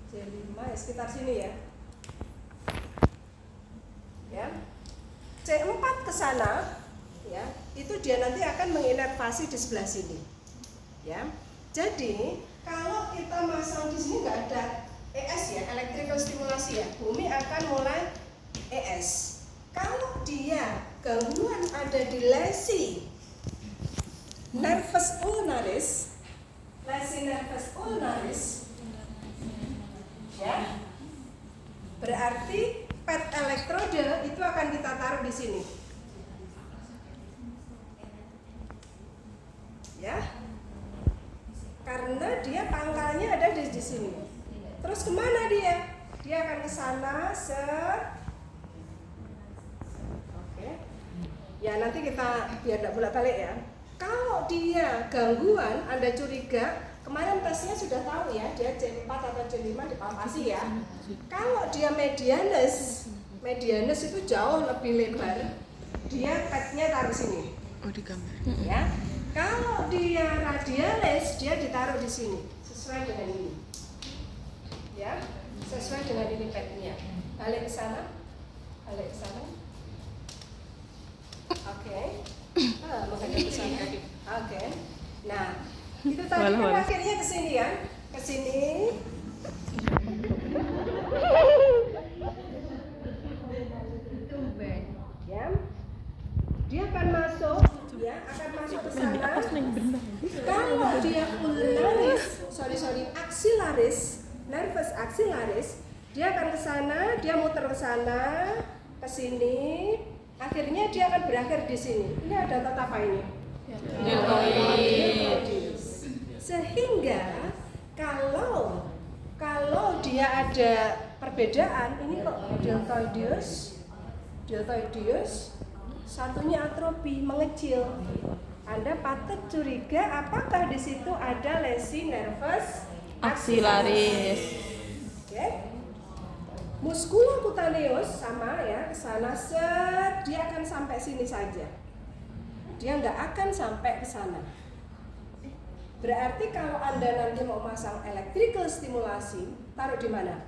C5 ya sekitar sini ya. Ya. C4 ke sana ya, itu dia nanti akan menginervasi di sebelah sini. Ya. Jadi, kalau kita masang di sini nggak ada ES ya, electrical stimulasi ya, bumi akan mulai ES. Kalau dia gangguan ada di lesi nervus ulnaris, ya, berarti pet elektrode itu akan kita taruh di sini, ya, karena dia pangkalnya ada di sini. Terus kemana dia? Dia akan ke sana, Oke. Ya nanti kita biar tidak bolak-balik ya. Kalau dia gangguan, Anda curiga, kemarin tesnya sudah tahu ya, dia C4 atau C5 dipalpasi ya. Kalau dia medianus itu jauh lebih lebar, dia petnya taruh sini. Oh, di gambar. Ya. Kalau dia radialis, dia ditaruh di sini, sesuai dengan ini. Ya, sesuai dengan ini petnya. Balik ke sana. Oke. Menghadap ke sana. Oke. Nah, itu tadi kan akhirnya ke sini ya. Ke sini. Ya. Dia akan masuk, ya, akan masuk ke sana. Kalau dia ulnaris, axillaris, nervus axillaris, dia akan ke sana, dia muter ke sana, ke sini. Akhirnya dia akan berakhir di sini. Ini ada otot apa ini? Deltoideus. Sehingga kalau dia ada perbedaan, ini kok deltoideus, satunya atrofi, mengecil. Anda patut curiga apakah di situ ada lesi nervus Axillaris. Oke. Musculocutaneous sama ya, ke sana set, dia akan sampai sini saja. Dia nggak akan sampai ke sana. Berarti kalau Anda nanti mau masang electrical stimulasi, taruh di mana?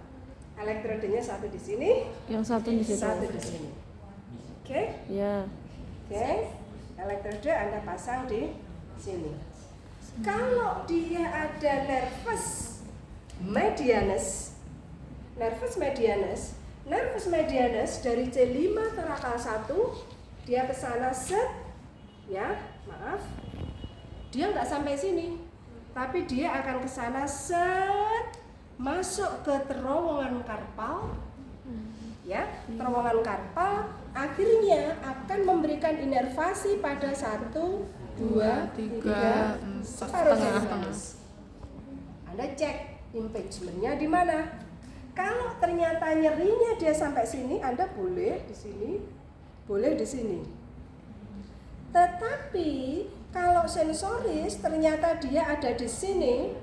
Elektrodenya satu di sini, Yang satu di situ. satu di sini. Oke? Ya. Oke, elektrode Anda pasang di sini. Kalau dia ada nervus medianus dari C5 terakal 1, dia ke sana set, ya, maaf, dia nggak sampai sini, tapi dia akan ke sana set, masuk ke terowongan karpal, ya, terowongan karpal, akhirnya akan memberikan inervasi pada 1, 2, 3, separuh sentimeter. Anda cek impeachment-nya di mana. Kalau ternyata nyerinya dia sampai sini, Anda boleh di sini, boleh di sini. Tetapi kalau sensoris ternyata dia ada di sini,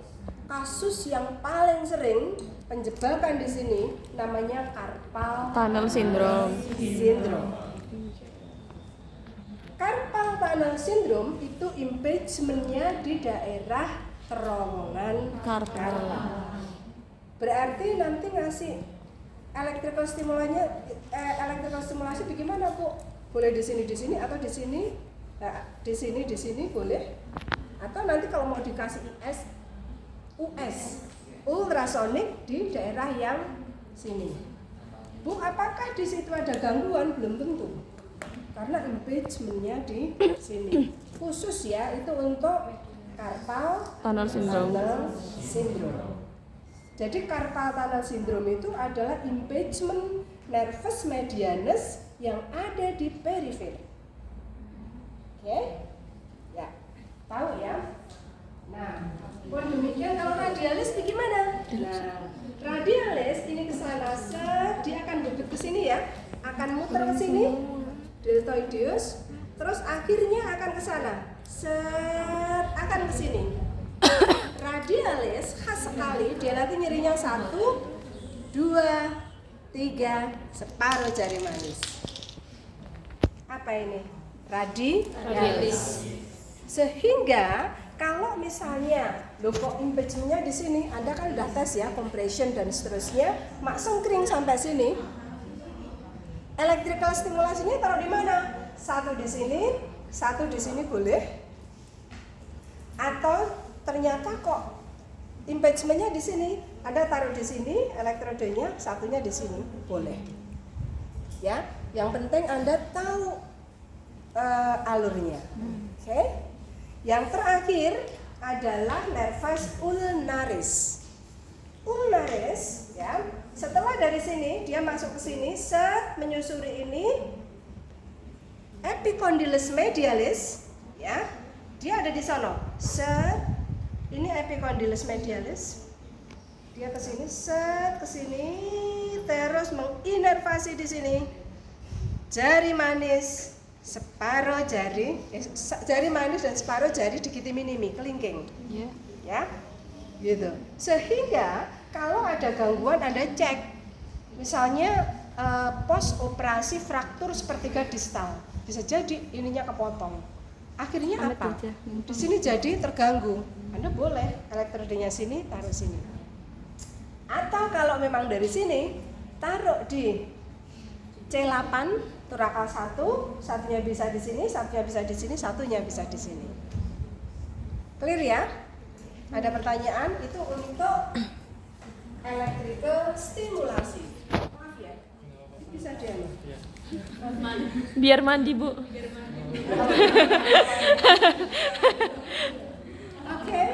kasus yang paling sering penjebakan di sini namanya carpal Tunnel syndrome. Carpal tunnel syndrome itu impeachment-nya di daerah terowongan Carpal. Berarti nanti ngasih electrical stimulasi bagaimana, Bu? Boleh di sini atau di sini? Nah, di sini boleh. Atau nanti kalau mau dikasih US ultrasonik di daerah yang sini. Bu, apakah di situ ada gangguan? Belum tentu. Karena impeachment-nya di sini. Khusus ya, itu untuk carpal Tunnel syndrome. Jadi carpal tunnel syndrome itu adalah impeachment nervus medianus yang ada di periferi. Oke? Ya, tahu ya? Nah, pun demikian kalau radialis bagaimana? Nah, radialis ini ke sana, dia akan duduk ke sini ya, akan muter ke sini, deltoideus, terus akhirnya akan ke sana, akan ke sini. Radialis khas sekali, dia nanti nyerinya 1, 2, 3, separuh jari manis. Apa ini? Radialis. Sehingga kalau misalnya Loh kok impeachment-nya di sini? Anda kan udah tes ya, compression dan seterusnya, maksung kering sampai sini. Electrical stimulasinya taruh di mana? Satu di sini boleh. Atau ternyata kok impeachment-nya di sini, Anda taruh di sini, elektrodenya satunya di sini, boleh. Ya, yang penting Anda tahu alurnya. Oke. Yang terakhir adalah nervus ulnaris. Ulnaris, ya. Setelah dari sini dia masuk ke sini, menyusuri ini, epicondylus medialis, ya. Dia ada di sana. Ini epicondylus medialis. Dia ke sini, ke sini, terus menginervasi di sini. Jari manis, separuh jari, jari manis dan separuh jari digiti-minimi, kelingking. Ya. Gitu. Sehingga kalau ada gangguan Anda cek. Misalnya post operasi fraktur sepertiga distal. Bisa jadi ininya kepotong. Akhirnya apa? Di sini jadi terganggu. Anda boleh elektrodenya sini, taruh sini. Atau kalau memang dari sini, taruh di C8 torakal 1, satunya bisa di sini, satunya bisa di sini, satunya bisa di sini. Clear ya? Ada pertanyaan? Itu untuk electrical stimulasi. Maaf ya, bisa dialog. Biar mandi, Bu. Oke,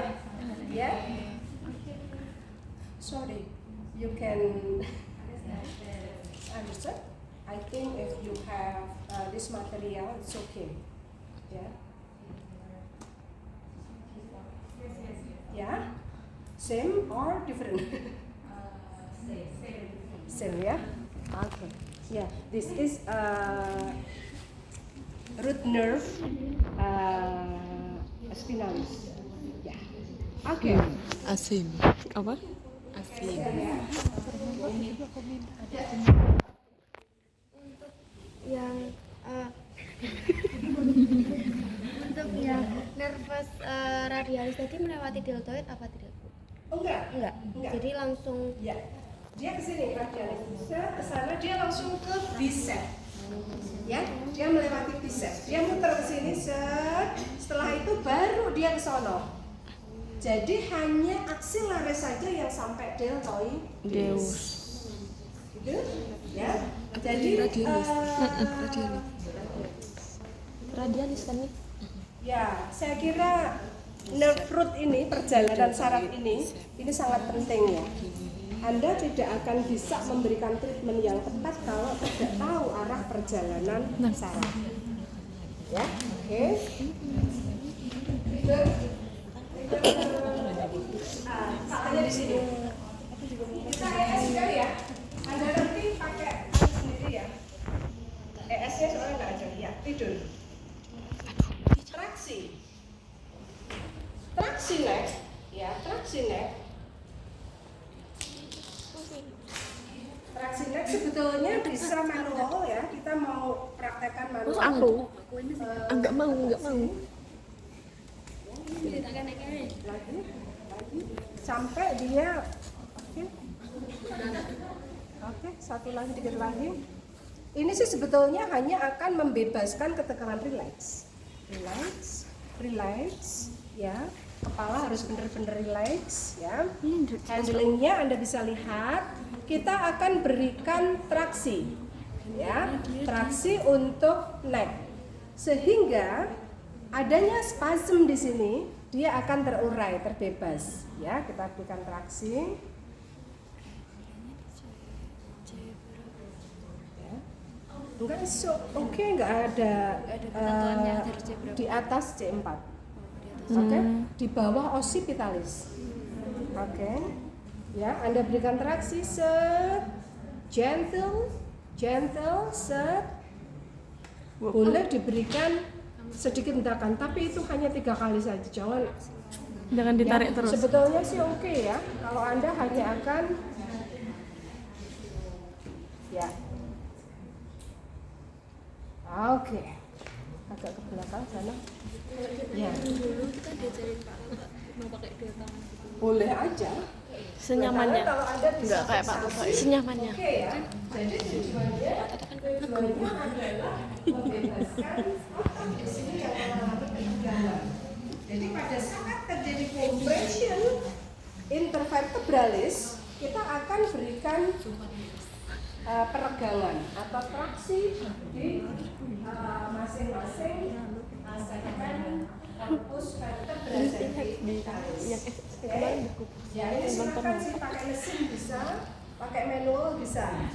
ya. Sorry, you can understand. I think if you have this material, it's okay. Yeah. Yeah. Same or different? Same, yeah. Okay. Yeah. This is root nerve spinalis. Yeah. Okay. Asim. Apa? Asim. Yang untuk yang nervus radialis tadi melewati deltoid apa tidak, Bu? Oh, enggak. Jadi langsung Ya. Dia ke sini radialis. Ke sana dia langsung ke bicep. Ya, dia melewati bicep. Dia muter ke sini setelah itu baru dia ke sono. Jadi hanya aksilaris saja yang sampai deltoid. Gitu, ya. Jadi Radialis kan nih? ya, saya kira nerve root ini, perjalanan saraf ini sangat penting ya. Anda tidak akan bisa memberikan treatment yang tepat kalau tidak tahu arah perjalanan saraf. Ya, oke. Salahnya di sini. Kita ES juga ya. Anda nanti pakai sendiri ya. ES-nya soalnya nggak ada. Ya, tidur. Traksi neck, ya, traksi neck. Traksi neck sebetulnya bisa manual ya. Kita mau praktekkan manual. Aku enggak mau. Lagi, sampai dia oke, satu lagi, dikit lagi. Ini sih sebetulnya hanya akan membebaskan ketegangan relax, ya. Kepala harus benar-benar relax, ya. Handlingnya Anda bisa lihat. Kita akan berikan traksi, ya, traksi untuk neck, sehingga adanya spasm di sini dia akan terurai, terbebas, ya. Kita berikan traksi. Enggak enggak ada di atas C4. Oke, di bawah occipitalis. Oke. Ya, Anda berikan traksi gentle, boleh diberikan sedikit hentakan, tapi itu hanya 3 kali saja. Jangan ditarik ya, terus. Sebetulnya sih oke ya, kalau Anda hanya akan ya. Oke. Agak ke belakang sana. Ya. dulu kita diajarin Pak mau pakai dua tangan. Boleh aja. Senyamannya. Nah, kalau Anda bisa Enggak kayak Pak fiksasi, Bapak. Senyamannya. Oke ya. Jadi tujuannya adalah membebaskan otot di sini yang mengalami ketegangan. Jadi pada saat terjadi compression intervertebralis, kita akan berikan peregangan atau traksi di masing-masing segmen korpus vertebra cervicalis. Ya, ini silakan sih pakai mesin bisa, pakai manual bisa.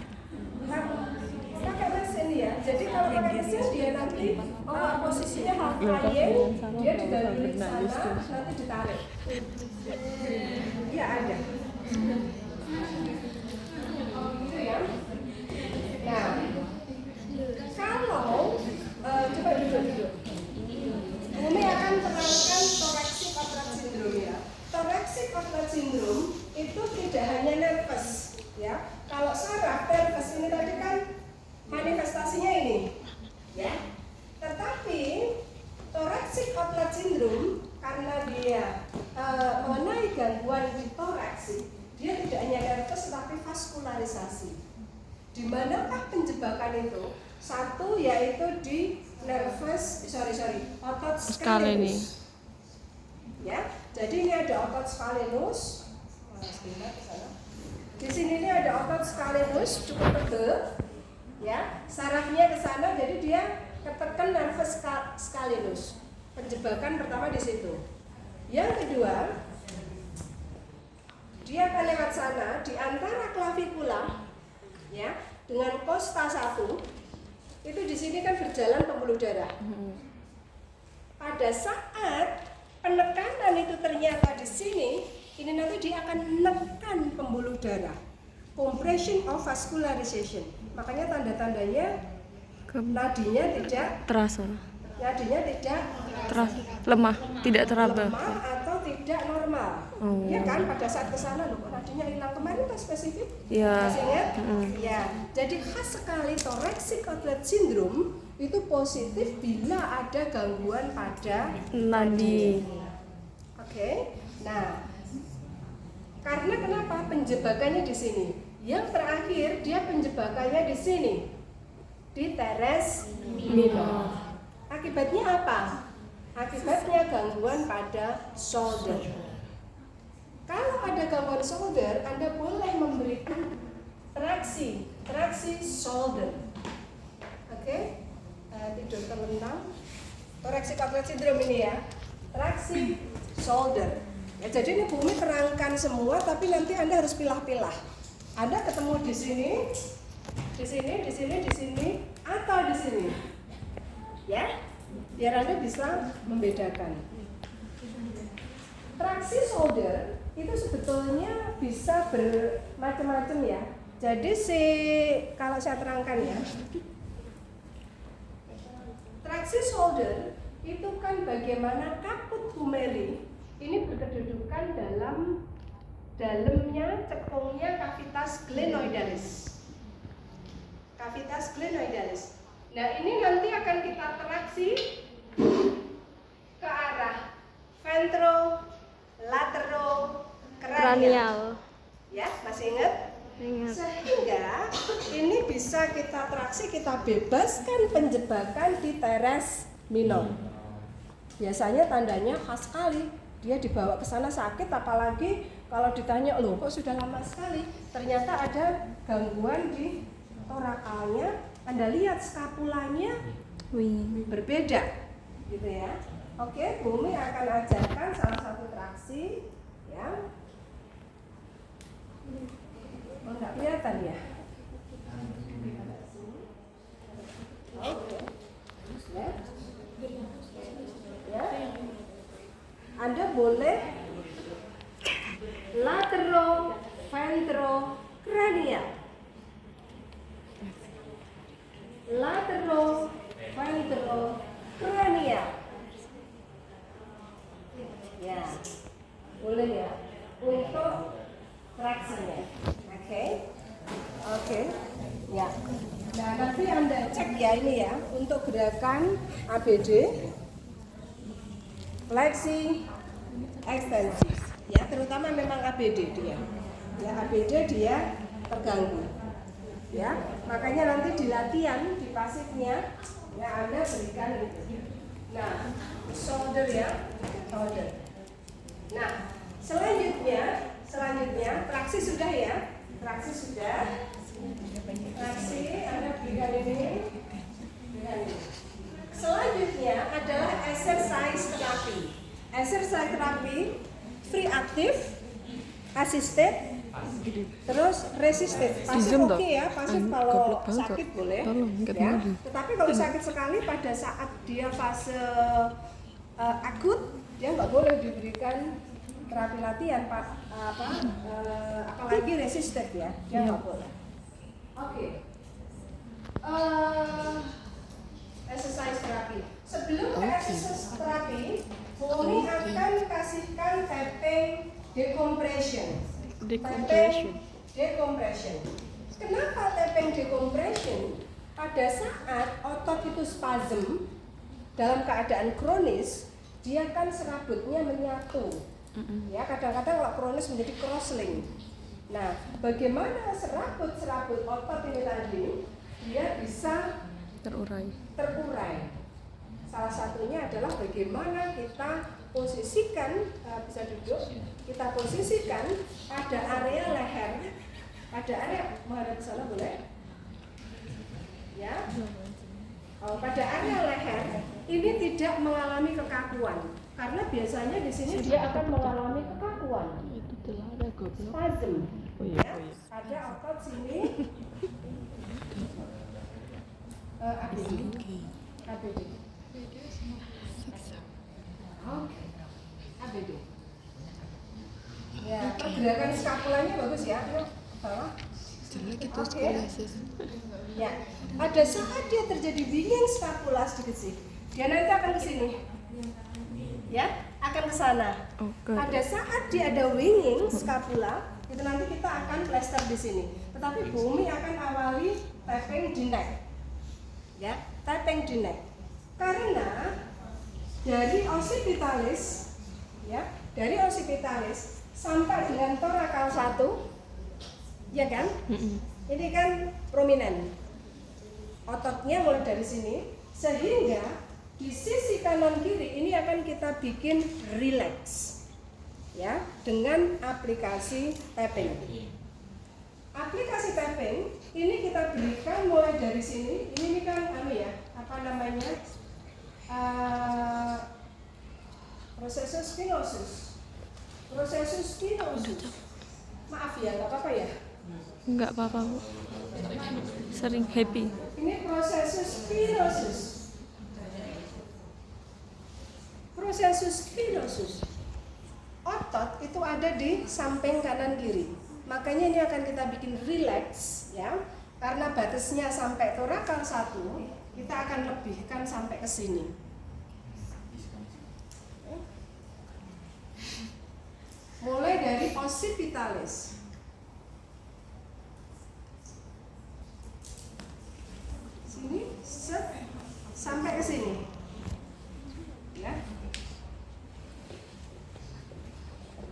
Pakai mesin ya. Jadi kalau pakai mesin dia nanti posisinya half lying, dia didahului ke sana, nanti ditarik. Ya ada. Gitu ya. Nah, kalau coba duduk. Umi akan terangkan thoracic outlet syndrome ya. Thoracic outlet syndrome itu tidak hanya nervous ya. Kalau saraf nervous ini tadi kan manifestasinya ini ya. Tetapi thoracic outlet syndrome karena dia mengenai gangguan di thorax, dia tidak hanya nervous tetapi vaskularisasi. Di manakah penjebakan itu? Satu yaitu di nervous, otot scalenus. Ya, jadi ini ada otot scalenus. Di sini ini ada otot scalenus cukup tebal. Ya, sarafnya ke sana, jadi dia ketekan nervous scalenus. Penjebakan pertama di situ. Yang kedua, dia akan lewat sana di antara klavikula, ya, dengan kosta 1. Itu di sini kan berjalan pembuluh darah. Pada saat penekanan itu ternyata di sini, ini nanti dia akan menekan pembuluh darah. Compression of vascularization. Makanya tanda-tandanya nadinya tidak Terasa. Nadinya tidak Lemah, tidak teraba. lemah atau tidak normal. Oh. Ya kan pada saat kesana loh nadinya hilang kemarin kan spesifik. Iya. Masih ingat? Ya. Jadi khas sekali thoracic outlet syndrome itu positif bila ada gangguan pada Nadi. Oke. Nah, karena kenapa penjebakannya di sini? Yang terakhir dia penjebakannya di sini, di teres minor. Akibatnya apa? Akibatnya gangguan pada shoulder. Kalau ada gangguan shoulder, Anda boleh memberikan traksi shoulder. Oke? Tidur terlentang. Thoracic outlet syndrome ini ya. Traksi shoulder. Ya, jadi ini Bumi terangkan semua, tapi nanti Anda harus pilah-pilah. Anda ketemu di sini, atau di sini. Ya, biar Anda bisa membedakan. Traksi shoulder itu sebetulnya bisa bermacam-macam ya. Jadi kalau saya terangkan ya, traksi shoulder itu kan bagaimana kaput humeri ini berkedudukan dalamnya cekungnya cavitas glenoidalis. Nah, ini nanti akan kita traksi ke arah ventrolaterokranial. Ya, masih ingat? Ingat. Sehingga ini bisa kita traksi, kita bebaskan penjebakan di teres minor. Biasanya tandanya khas sekali. Dia dibawa ke sana sakit, apalagi kalau ditanya, loh kok sudah lama sekali? Ternyata ada gangguan di torakalnya. Anda lihat skapulanya berbeda, gitu ya. Oke, Bumi akan ajarkan salah satu traksi, ya. Oh, nggak kelihatan ya? Oke. Ya. Anda boleh lateroventrokranial. Ya, boleh ya untuk traksinya. Oke, ya. Nah, nanti Anda cek ya ini ya untuk gerakan ABD, fleksi, ekstensi. Ya, terutama memang ABD dia. Ya, ABD dia terganggu. Ya, makanya nanti di latihan di pasifnya ya Anda berikan itu. Nah, shoulder ya, shoulder. Nah, selanjutnya traksi sudah ya, traksi sudah. Traksi Anda berikan ini. Selanjutnya adalah exercise terapi. Exercise terapi free aktif, assisted, terus resisted. Pasif oke ya, pasif kalau sakit boleh. Ya. Tetapi kalau sakit sekali pada saat dia fase akut, dia nggak boleh diberikan terapi latihan, apalagi resisted ya, dia nggak boleh. Oke. Exercise terapi. Sebelum ke exercise terapi, Umi akan kasihkan tapping decompression. Tapping decompression. Kenapa tapping decompression? Pada saat otot itu spasm dalam keadaan kronis, dia kan serabutnya menyatu. Ya, kadang-kadang kalau kronis menjadi cross-link. Nah, bagaimana serabut otot ini tadi dia bisa terurai. Salah satunya adalah bagaimana kita posisikan, bisa duduk, kita posisikan pada area leher, pada area menghadap ke sana boleh? Ya. Pada area leher ini tidak mengalami kekakuan, karena biasanya di sini dia akan mengalami kekakuan. Spasm. Ya. Ada otot sini. ABD. Oke. ABD. Ya, pergerakan skapulanya bagus ya. Bawah. Oke. Ya. Pada saat dia terjadi winging skapula sedikit sih, dia nanti akan ke sini. Ya, akan ke sana. Pada saat dia ada winging skapula, itu nanti kita akan plaster di sini. Tetapi Bumi akan awali tapping di neck. Ya, tapping di neck. Karena dari occipitalis, ya, dari occipitalis sampai dengan torakal 1, ya kan? Ini kan prominent. Ototnya mulai dari sini, sehingga di sisi kanan kiri ini akan kita bikin relax, ya, dengan aplikasi tapping. Aplikasi tapping ini kita berikan mulai dari sini. Ini kan processus spinosus. Maaf ya, nggak apa-apa ya? Nggak apa-apa, Bu. Sering happy. Ini processus spinosus. Otot itu ada di samping kanan kiri. Makanya ini akan kita bikin relax, ya. Karena batasnya sampai torakal 1, kita akan lebihkan sampai ke sini. Mulai dari occipitalis. Sini, set, sampai ke sini. Ya.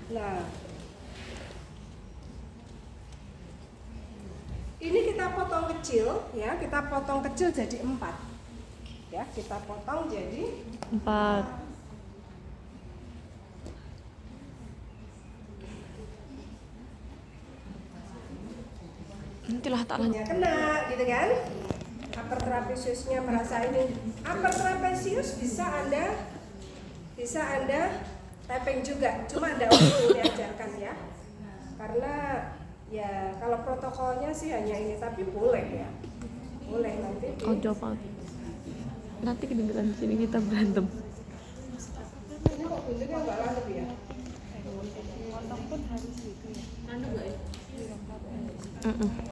Nah, ini kita potong kecil, ya, kita potong kecil jadi 4. Ya, kita potong jadi 4. Nantilah tak lanjut. Kena, gitu kan? Upper trapeziusnya merasa ini. Upper trapezius bisa Anda tapping juga, cuma ada waktu diajarkan ya. Karena ya kalau protokolnya sih hanya ini, tapi boleh ya. Boleh nanti. Oh, jawab. Nanti kedengeran di sini kita berantem. Ini kok bentuknya enggak lanjut ya? Potong pun harus gitu ya. Mm-mm.